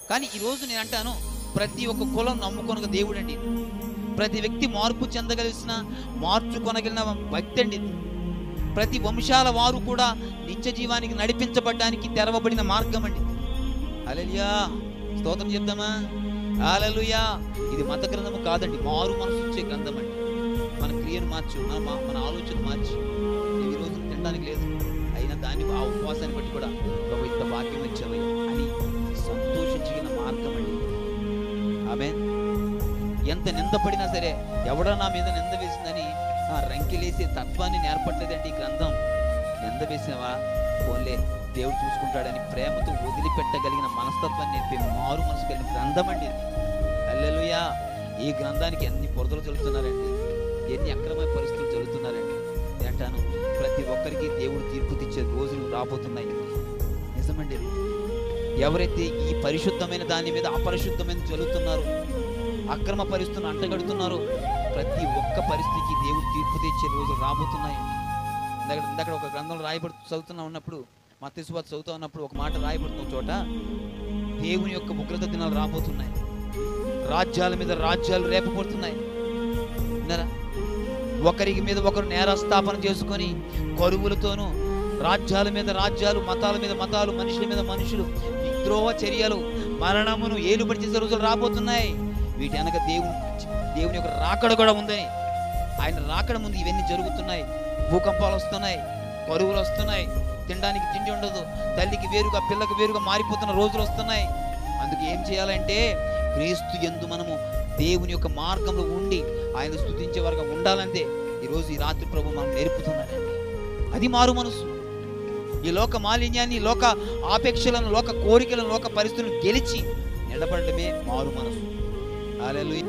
కానీ ఈరోజు నేను అంటాను, ప్రతి ఒక్క కులం నమ్ముకొనగ దేవుడు అండి. ప్రతి వ్యక్తి మార్పు చెందగలిసిన, మార్చుకొనగలిగిన వ్యక్తి అండి. ప్రతి వంశాల వారు కూడా నిత్య జీవానికి నడిపించబడ్డానికి తెరవబడిన మార్గం అండి. హల్లెలూయా, స్తోత్రం చెప్దామా? హల్లెలూయా. ఇది మత గ్రంథము కాదండి, మారు మనసు ఇచ్చే గ్రంథం అండి. మన క్రియను మార్చు, మన ఆలోచన మార్చి. నువ్వు ఈ రోజు తినడానికి లేదు, అయినా దాన్ని ఆ ఉపవాసాన్ని బట్టి కూడా ప్రభు ఇంత భాగ్యం ఇచ్చావు అని సంతోషించిన మార్గం అండి. ఆమేన్. ఎంత నిందపడినా సరే, ఎవడో నా మీద నింద వేసిందని రంకెలేసే తత్వాన్ని నేర్పట్లేదండి ఈ గ్రంథం. నింద వేసినవా, పోన్లే దేవుడు చూసుకుంటాడని ప్రేమతో వదిలిపెట్టగలిగిన మనస్తత్వాన్ని నేర్పే మారు మనసు కలిగిన గ్రంథం అండి. హల్లెలూయా. ఈ గ్రంథానికి ఎన్ని పొరదలు జరుగుతున్నారండి, ఎన్ని అక్రమ పరిస్థితులు జరుగుతున్నారండి. నేను అంటాను, ప్రతి ఒక్కరికి దేవుడు తీర్పు తెచ్చే రోజులు రాబోతున్నాయి. నిజమండి. ఎవరైతే ఈ పరిశుద్ధమైన దాని మీద అపరిశుద్ధమైన జరుగుతున్నారో, అక్రమ పరిస్థితులను అంటగడుతున్నారో, ప్రతి ఒక్క పరిస్థితికి దేవుడు తీర్పు తెచ్చే రోజులు రాబోతున్నాయి. ఇందాక ఒక గ్రంథంలో చదువుతున్నా ఉన్నప్పుడు, మత్తయి సువార్త చదువుతూ ఉన్నప్పుడు ఒక మాట రాయబడుతున్న చోట, దేవుని యొక్క ఉగ్రత దినాలు రాబోతున్నాయి, రాజ్యాల మీద రాజ్యాలు రేపబడుతున్నాయి. విన్నారా? ఒకరికి మీద ఒకరు నేరస్థాపన చేసుకొని కరువులతోనూ, రాజ్యాల మీద రాజ్యాలు, మతాల మీద మతాలు, మనుషుల మీద మనుషులు, విద్రోహ చర్యలు, మరణమును ఏలుబడి చేసే రోజులు రాబోతున్నాయి. వీటి వెనక దేవుని యొక్క రాకడ కూడా ఉందని, ఆయన రాకడ ముందు ఇవన్నీ జరుగుతున్నాయి. భూకంపాలు వస్తున్నాయి, కరువులు వస్తున్నాయి, తినడానికి తిండి ఉండదు, తల్లికి వేరుగా పిల్లకి వేరుగా మారిపోతున్న రోజులు వస్తున్నాయి. అందుకు ఏం చేయాలంటే, క్రీస్తు యందు మనము దేవుని యొక్క మార్గంలో ఉండి ఆయన స్తుతించే వారుగా ఉండాలంటే ఈరోజు ఈ రాత్రి ప్రభు మనం నేర్పుతున్నాడండి. అది మారు మనసు. ఈ లోక మాలిన్యాన్ని, లోక ఆపేక్షలను, లోక కోరికలను, లోక పరిస్థితులను గెలిచి నిలబడమే మారు మనసు. హల్లెలూయా.